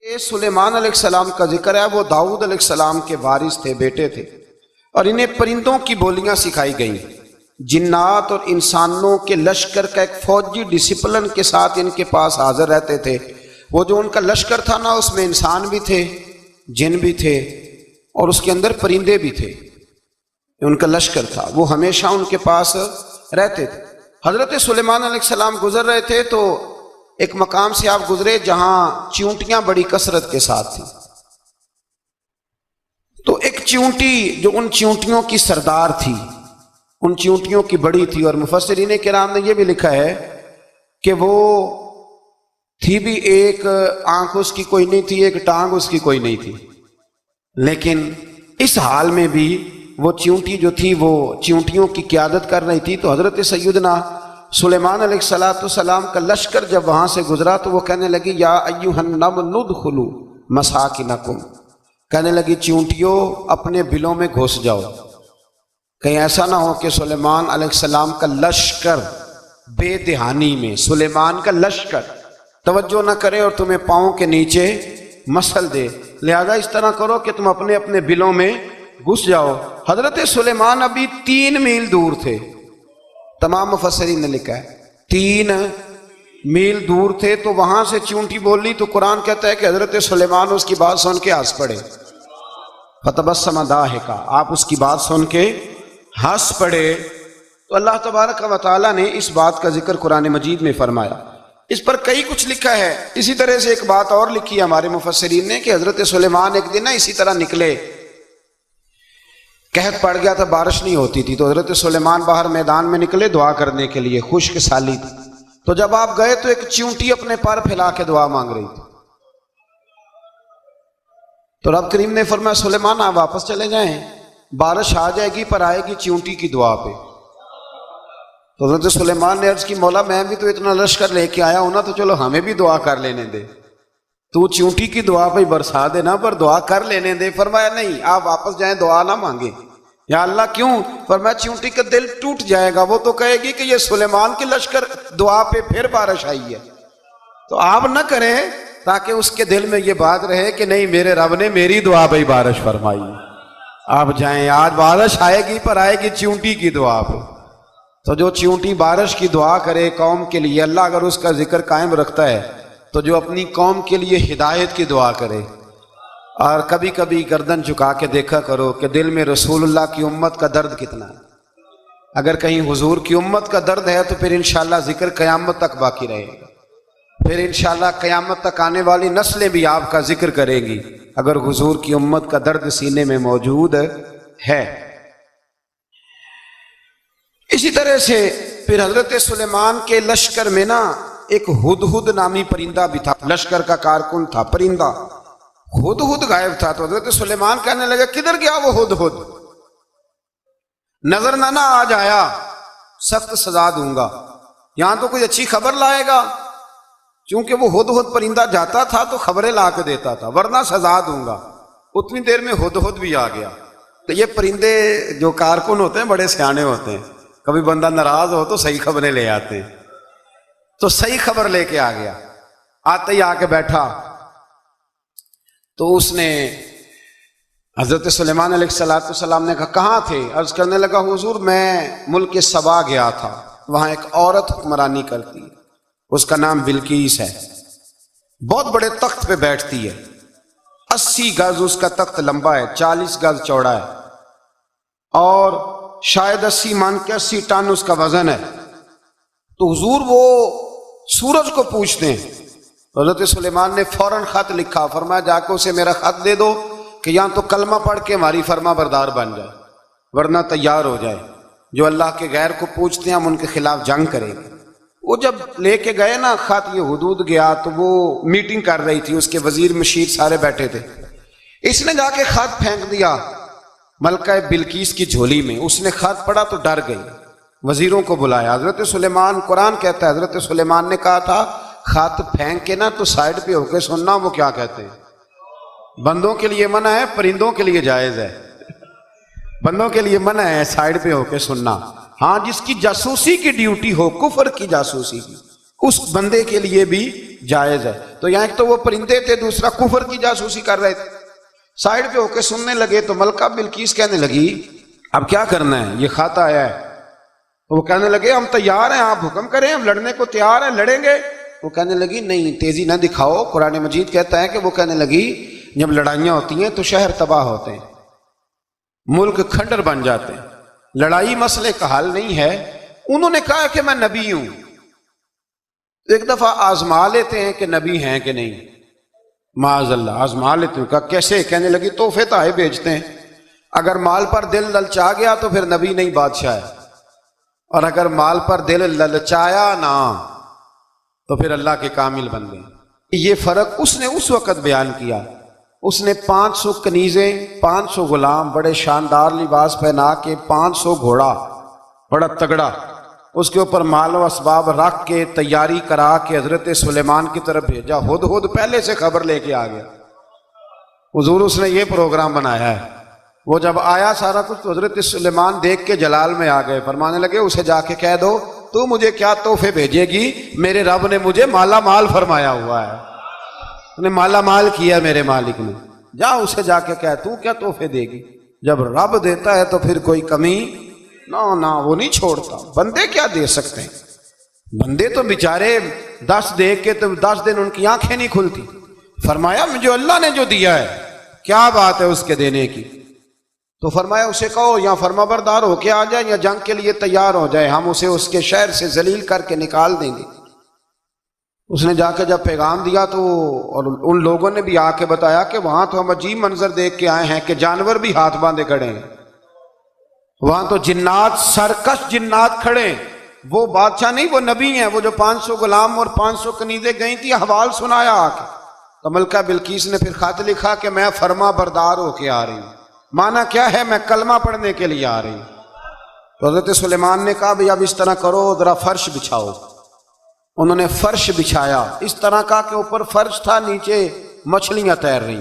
سلیمان علیہ السلام کا ذکر ہے، وہ داؤد علیہ السلام کے وارث تھے، بیٹے تھے، اور انہیں پرندوں کی بولیاں سکھائی گئیں۔ جنات اور انسانوں کے لشکر کا ایک فوجی ڈسپلن کے ساتھ ان کے پاس حاضر رہتے تھے۔ وہ جو ان کا لشکر تھا نا، اس میں انسان بھی تھے، جن بھی تھے، اور اس کے اندر پرندے بھی تھے۔ ان کا لشکر تھا، وہ ہمیشہ ان کے پاس رہتے تھے۔ حضرت سلیمان علیہ السلام گزر رہے تھے تو ایک مقام سے آپ گزرے جہاں چیونٹیاں بڑی کثرت کے ساتھ تھیں۔ تو ایک چیونٹی جو ان چیونٹیوں کی سردار تھی، ان چیونٹیوں کی بڑی تھی، اور مفسرین کرام نے یہ بھی لکھا ہے کہ وہ تھی بھی، ایک آنکھ اس کی کوئی نہیں تھی، ایک ٹانگ اس کی کوئی نہیں تھی، لیکن اس حال میں بھی وہ چیونٹی جو تھی وہ چیونٹیوں کی قیادت کر رہی تھی۔ تو حضرت سیدنا سلیمان علیہ السلام کا لشکر جب وہاں سے گزرا تو وہ کہنے لگی یا ایھا النمل ادخلوا مساکنکم، کہنے لگی چیونٹیوں اپنے بلوں میں گھس جاؤ، کہیں ایسا نہ ہو کہ سلیمان علیہ السلام کا لشکر بے دہانی میں، سلیمان کا لشکر توجہ نہ کرے اور تمہیں پاؤں کے نیچے مسل دے، لہذا اس طرح کرو کہ تم اپنے اپنے بلوں میں گھس جاؤ۔ حضرت سلیمان ابھی 3 میل دور تھے، تمام مفسرین نے لکھا ہے 3 میل دور تھے، تو وہاں سے چیونٹی بولی تو قرآن کہتا ہے کہ حضرت سلیمان اس کی بات سن کے ہنس پڑے، فتبسم ضاحکا، آپ اس کی بات سن کے ہنس پڑے۔ تو اللہ تبارک و تعالیٰ نے اس بات کا ذکر قرآن مجید میں فرمایا، اس پر کئی کچھ لکھا ہے۔ اسی طرح سے ایک بات اور لکھی ہے ہمارے مفسرین نے کہ حضرت سلیمان ایک دن اسی طرح نکلے، قحط پڑ گیا تھا، بارش نہیں ہوتی تھی، تو حضرت سلیمان باہر میدان میں نکلے دعا کرنے کے لیے، خشک سالی تھی، تو جب آپ گئے تو ایک چیونٹی اپنے پر پھیلا کے دعا مانگ رہی تھی، تو رب کریم نے فرمایا سلیمان آپ واپس چلے جائیں، بارش آ جائے گی پر آئے گی چیونٹی کی دعا پہ۔ تو حضرت سلیمان نے عرض کی مولا میں بھی تو اتنا لشکر لے کے آیا ہوں نا، تو چلو ہمیں بھی دعا کر لینے دے، تو چیونٹی کی دعا پہ برسا دینا پر دعا کر لینے دے۔ فرمایا نہیں، آپ واپس جائیں، دعا نہ مانگے۔ یا اللہ کیوں؟ فرمایا چیونٹی کا دل ٹوٹ جائے گا، وہ تو کہے گی کہ یہ سلیمان کے لشکر دعا پہ پھر بارش آئی ہے، تو آپ نہ کریں تاکہ اس کے دل میں یہ بات رہے کہ نہیں میرے رب نے میری دعا پہ بارش فرمائی۔ آپ جائیں، آج بارش آئے گی پر آئے گی چیونٹی کی دعا پہ۔ تو جو چیونٹی بارش کی دعا کرے قوم کے لیے، اللہ اگر اس کا ذکر قائم رکھتا ہے تو جو اپنی قوم کے لیے ہدایت کی دعا کرے، اور کبھی کبھی گردن جھکا کے دیکھا کرو کہ دل میں رسول اللہ کی امت کا درد کتنا ہے۔ اگر کہیں حضور کی امت کا درد ہے تو پھر انشاءاللہ ذکر قیامت تک باقی رہے گا، پھر انشاءاللہ قیامت تک آنے والی نسلیں بھی آپ کا ذکر کریں گی اگر حضور کی امت کا درد سینے میں موجود ہے۔ اسی طرح سے پھر حضرت سلیمان کے لشکر میں نا ایک ہدہد نامی پرندہ بھی تھا، لشکر کا کارکن تھا پرندہ، ہدہد غائب تھا۔ تو حضرت سلیمان کہنے لگا کدھر گیا وہ ہدہد؟ نظر نہ آ جایا سخت سزا دوں گا، یہاں تو کوئی اچھی خبر لائے گا، چونکہ وہ ہدہد پرندہ جاتا تھا تو خبریں لا کے دیتا تھا، ورنہ سزا دوں گا۔ اتنی دیر میں ہدہد بھی آ گیا۔ تو یہ پرندے جو کارکن ہوتے ہیں بڑے سیانے ہوتے ہیں، کبھی بندہ ناراض ہو تو صحیح خبریں لے آتے ہیں، تو صحیح خبر لے کے آ گیا۔ آتے ہی آ کے بیٹھا تو اس نے حضرت سلیمان علیہ السلام نے کہا کہاں تھے؟ عرض کرنے لگا حضور میں ملک سبا گیا تھا، وہاں ایک عورت حکمرانی کرتی ہے، اس کا نام بلقیس ہے، بہت بڑے تخت پہ بیٹھتی ہے، 80 گز اس کا تخت لمبا ہے، 40 گز چوڑا ہے، اور شاید 80 من کے 80 ٹن اس کا وزن ہے۔ تو حضور وہ سورج کو پوچھتے ہیں، حضرت سلیمان نے فوراً خط لکھا، فرمایا جا کے اسے میرا خط دے دو کہ یہاں تو کلمہ پڑھ کے ہماری فرما بردار بن جائے، ورنہ تیار ہو جائے، جو اللہ کے غیر کو پوچھتے ہیں ہم ان کے خلاف جنگ کریں گے۔ وہ جب لے کے گئے نا خط، یہ حدود گیا تو وہ میٹنگ کر رہی تھی، اس کے وزیر مشیر سارے بیٹھے تھے، اس نے جا کے خط پھینک دیا ملکہ بلقیس کی جھولی میں۔ اس نے خط پڑھا تو ڈر گئی، وزیروں کو بلایا۔ حضرت سلیمان، قرآن کہتا ہے حضرت سلیمان نے کہا تھا خط پھینک کے نا تو سائڈ پہ ہو کے سننا وہ کیا کہتے ہیں۔ بندوں کے لیے منع ہے، پرندوں کے لیے جائز ہے۔ بندوں کے لیے منع ہے سائڈ پہ ہو کے سننا، ہاں جس کی جاسوسی کی ڈیوٹی ہو، کفر کی جاسوسی کی، اس بندے کے لیے بھی جائز ہے. تو یہاں ایک تو وہ پرندے تھے, دوسرا کفر کی جاسوسی کر رہے تھے. سائڈ پہ ہو کے سننے لگے تو ملکہ بلقیس کہنے لگی اب کیا کرنا ہے, یہ خط آیا ہے. تو وہ کہنے لگے ہم تیار ہیں, آپ حکم کریں, ہم لڑنے کو تیار ہیں, لڑیں گے. وہ کہنے لگی نہیں, تیزی نہ دکھاؤ. قرآن مجید کہتا ہے کہ وہ کہنے لگی جب لڑائیاں ہوتی ہیں تو شہر تباہ ہوتے ہیں, ملک کھنڈر بن جاتے ہیں, لڑائی مسئلے کا حل نہیں ہے. انہوں نے کہا کہ میں نبی ہوں. ایک دفعہ آزما لیتے ہیں کہ نبی ہیں کہ نہیں, معاذ اللہ آزما لیتے ہیں. کہا کیسے؟ کہنے لگی تحفے تحائف بھیجتے ہیں, اگر مال پر دل للچا گیا تو پھر نبی نہیں بادشاہ ہے, اور اگر مال پر دل للچایا نہ تو پھر اللہ کے کامل بندے. یہ فرق اس نے اس وقت بیان کیا. اس نے 500 کنیزیں, 500 غلام, بڑے شاندار لباس پہنا کے, 500 گھوڑا بڑا تگڑا, اس کے اوپر مال و اسباب رکھ کے تیاری کرا کے حضرت سلیمان کی طرف بھیجا. ہدہد پہلے سے خبر لے کے آ گیا. حضور اس نے یہ پروگرام بنایا ہے. وہ جب آیا سارا کچھ تو حضرت سلیمان دیکھ کے جلال میں آ گئے. فرمانے لگے اسے جا کے کہہ دو تو مجھے کیا تحفے بھیجے گی, میرے رب نے مجھے مالا مال فرمایا ہوا ہے, انہیں مالا مال کیا میرے مالک نے. جا اسے جا کے کہہ تو کیا تحفے دے گی. جب رب دیتا ہے تو پھر کوئی کمی نہ وہ نہیں چھوڑتا. بندے کیا دے سکتے ہیں, بندے تو بیچارے 10 دیکھ کے تو 10 دن ان کی آنکھیں نہیں کھلتی. فرمایا جو اللہ نے جو دیا ہے کیا بات ہے اس کے دینے کی. تو فرمایا اسے کہو یا فرما بردار ہو کے آ جائے یا جنگ کے لیے تیار ہو جائے, ہم اسے اس کے شہر سے ذلیل کر کے نکال دیں گے. اس نے جا کے جب پیغام دیا تو اور ان لوگوں نے بھی آ کے بتایا کہ وہاں تو ہم عجیب منظر دیکھ کے آئے ہیں کہ جانور بھی ہاتھ باندھے کھڑے ہیں, وہاں تو جنات, سرکش جنات کھڑے ہیں. وہ بادشاہ نہیں, وہ نبی ہیں. وہ جو 500 غلام اور 500 کنیزیں گئی تھی, حوال سنایا آ کے. تو ملکہ بلقیس نے پھر خط لکھا کہ میں فرما بردار ہو کے آ رہی ہوں. معنی کیا ہے, میں کلمہ پڑھنے کے لیے آ رہی ہوں. تو حضرت سلیمان نے کہا بھئی اب اس طرح کرو, ذرا فرش بچھاؤ. انہوں نے فرش بچھایا اس طرح کا کہ اوپر فرش تھا, نیچے مچھلیاں تیر رہی,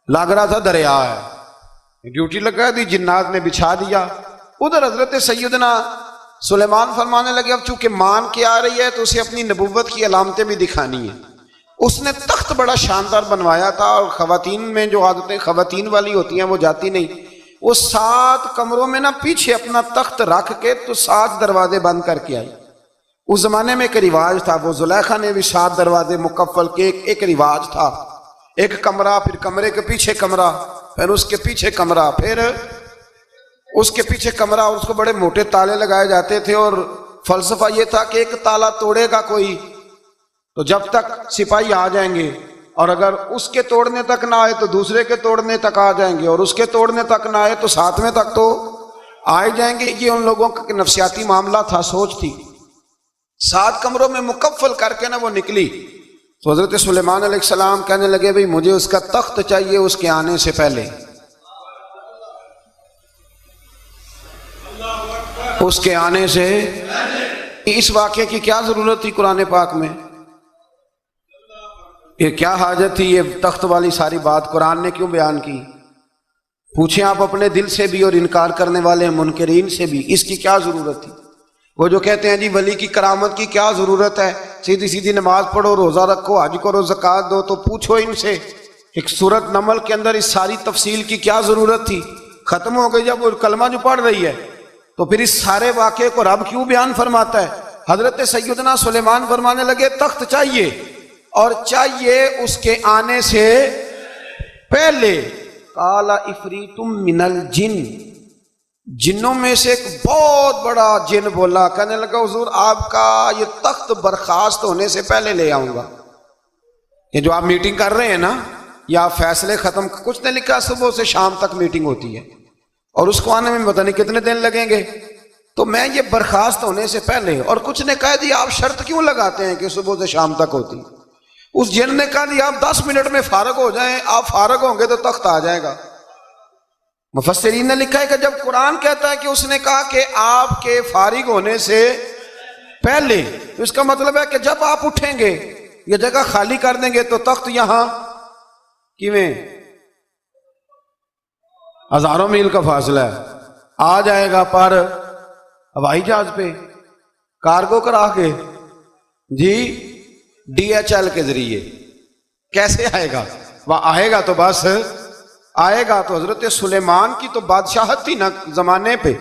لگ رہا تھا دریا ہے. ڈیوٹی لگا دی, جنات نے بچھا دیا. ادھر حضرت سیدنا سلیمان فرمانے لگے اب چونکہ مان کے آ رہی ہے تو اسے اپنی نبوت کی علامتیں بھی دکھانی ہیں. اس نے تخت بڑا شاندار بنوایا تھا, اور خواتین میں جو عادتیں خواتین والی ہوتی ہیں وہ جاتی نہیں. وہ 7 کمروں میں نا پیچھے اپنا تخت رکھ کے تو 7 دروازے بند کر کے آئی. اس زمانے میں ایک رواج تھا, وہ زلیخا نے بھی 7 دروازے مکفل کے ایک رواج تھا. ایک کمرہ, پھر کمرے کے پیچھے کمرہ, پھر اس کے پیچھے کمرہ, پھر اس کے پیچھے کمرہ, اور اس کو بڑے موٹے تالے لگائے جاتے تھے. اور فلسفہ یہ تھا کہ ایک تالا توڑے گا کوئی تو جب تک سپاہی آ جائیں گے, اور اگر اس کے توڑنے تک نہ آئے تو دوسرے کے توڑنے تک آ جائیں گے, اور اس کے توڑنے تک نہ آئے تو 7ویں تک تو آ جائیں گے. یہ ان لوگوں کا نفسیاتی معاملہ تھا, سوچ تھی. 7 کمروں میں مکفل کر کے نا وہ نکلی. تو حضرت سلیمان علیہ السلام کہنے لگے بھئی مجھے اس کا تخت چاہیے اس کے آنے سے پہلے. اس کے آنے سے اس واقعے کی کیا ضرورت تھی قرآن پاک میں, یہ کیا حاجت تھی, یہ تخت والی ساری بات قرآن نے کیوں بیان کی؟ پوچھیں آپ اپنے دل سے بھی اور انکار کرنے والے منکرین سے بھی, اس کی کیا ضرورت تھی؟ وہ جو کہتے ہیں جی ولی کی کرامت کی کیا ضرورت ہے, سیدھی سیدھی نماز پڑھو, روزہ رکھو, حج کرو, زکوٰۃ دو, تو پوچھو ان سے ایک سورت نمل کے اندر اس ساری تفصیل کی کیا ضرورت تھی؟ ختم ہو گئی جب وہ کلمہ جو پڑھ رہی ہے, تو پھر اس سارے واقعے کو رب کیوں بیان فرماتا ہے؟ حضرت سیدنا سلیمان فرمانے لگے تخت چاہیے, اور چاہیے اس کے آنے سے پہلے. قال عفریت من الجن, جنوں میں سے ایک بہت بڑا جن بولا, کہنے لگا حضور آپ کا یہ تخت برخاست ہونے سے پہلے لے آؤں گا. یہ جو آپ میٹنگ کر رہے ہیں نا, یا فیصلے ختم, کچھ نے لکھا صبح سے شام تک میٹنگ ہوتی ہے اور اس کو آنے میں پتہ نہیں کتنے دن لگیں گے, تو میں یہ برخاست ہونے سے پہلے. اور کچھ نے کہہ دیا آپ شرط کیوں لگاتے ہیں کہ صبح سے شام تک ہوتی؟ اس جن نے کہا دیا آپ 10 منٹ میں فارغ ہو جائیں, آپ فارغ ہوں گے تو تخت آ جائے گا. مفسرین نے لکھا ہے کہ جب قرآن کہتا ہے کہ اس نے کہا کہ آپ کے فارغ ہونے سے پہلے, تو اس کا مطلب ہے کہ جب آپ اٹھیں گے یہ جگہ خالی کر دیں گے تو تخت یہاں کیویں, ہزاروں میل کا فاصلہ ہے, آ جائے گا پر ہوائی جہاز پہ, کارگو کرا کے, جی DHL کے ذریعے. کیسے آئے گا؟ وہ آئے گا تو بس آئے گا تو حضرت سلیمان کی تو بادشاہت تھی نا زمانے پہ.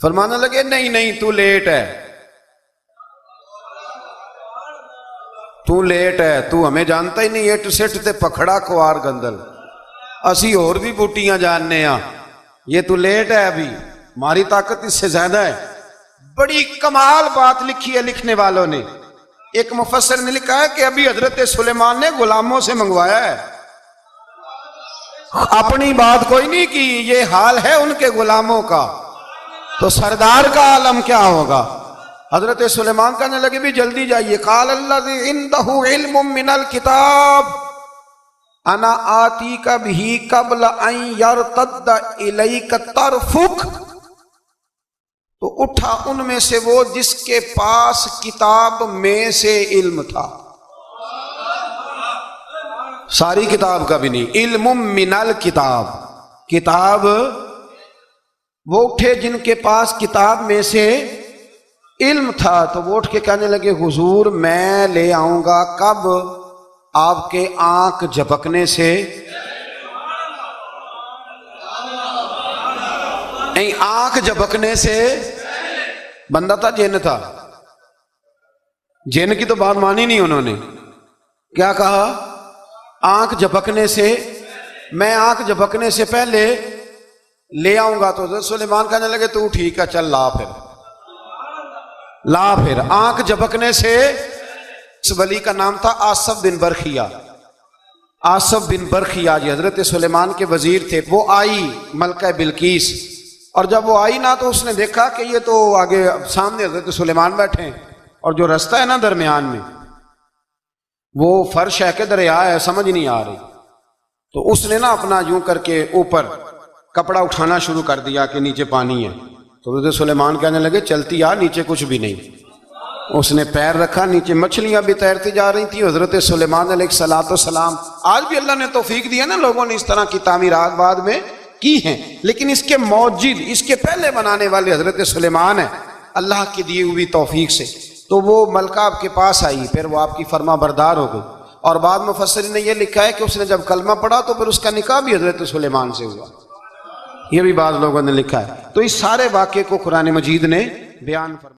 فرمانے لگے نہیں نہیں تو لیٹ ہے، تو لیٹ ہے، تو ہمیں جانتا ہی نہیں. اٹ سٹ تے پکھڑا کوار گندل، اسی اور بھی بوٹیاں جاننے ہاں، یہ تو لیٹ ہے، ابھی ہماری طاقت اس سے زیادہ ہے. بڑی کمال بات لکھی ہے لکھنے والوں نے. ایک مفسر نے لکھا ہے کہ ابھی حضرت سلیمان نے غلاموں سے منگوایا ہے، اپنی بات کوئی نہیں کی. یہ حال ہے ان کے غلاموں کا، تو سردار کا عالم کیا ہوگا؟ حضرت سلیمان کہنے لگے بھی جلدی جائیے. قال الذی عنده علم من الکتاب انا آتیک بہ قبل ان یرتد الیک طرفک. تو اٹھا ان میں سے وہ جس کے پاس کتاب میں سے علم تھا، ساری کتاب کا بھی نہیں، علم من الکتاب، کتاب. وہ اٹھے جن کے پاس کتاب میں سے علم تھا، تو وہ اٹھ کے کہنے لگے حضور میں لے آؤں گا. کب؟ آپ کے آنکھ جھپکنے سے. آنکھ جھپکنے سے. بندہ تھا جن تھا؟ جن کی تو بات مانی نہیں انہوں نے. کیا کہا؟ آنکھ جھپکنے سے. میں آنکھ جھپکنے سے پہلے لے آؤں گا. تو حضرت سلیمان کہنے لگے تو ٹھیک ہے چل لا پھر، لا پھر. آنکھ جھپکنے سے. اس ولی کا نام تھا آصف بن برخیا. آصف بن برخیا جی حضرت سلیمان کے وزیر تھے. وہ آئی ملکہ بلقیس، اور جب وہ آئی نا تو اس نے دیکھا کہ یہ تو آگے سامنے حضرت سلیمان بیٹھے ہیں، اور جو رستہ ہے نا درمیان میں وہ فرش ہے کہ دریا ہے سمجھ نہیں آ رہی. تو اس نے نا اپنا یوں کر کے اوپر کپڑا اٹھانا شروع کر دیا کہ نیچے پانی ہے. تو حضرت سلیمان کہنے لگے چلتی آ، نیچے کچھ بھی نہیں. اس نے پیر رکھا، نیچے مچھلیاں بھی تیرتی جا رہی تھیں. حضرت سلیمان علیہ الصلوۃ والسلام، آج بھی اللہ نے توفیق دیا نا، لوگوں نے اس طرح کی تعمیرات بعد میں کی ہیں، لیکن اس کے موجد، اس کے پہلے بنانے والے حضرت سلیمان ہیں اللہ کی دی ہوئی توفیق سے. تو وہ ملکہ آپ کے پاس آئی، پھر وہ آپ کی فرما بردار ہو گئی. اور بعد مفسرین نے یہ لکھا ہے کہ اس نے جب کلمہ پڑھا تو پھر اس کا نکاح بھی حضرت سلیمان سے ہوا. یہ بھی بعض لوگوں نے لکھا ہے. تو اس سارے واقعے کو قرآن مجید نے بیان فرمایا.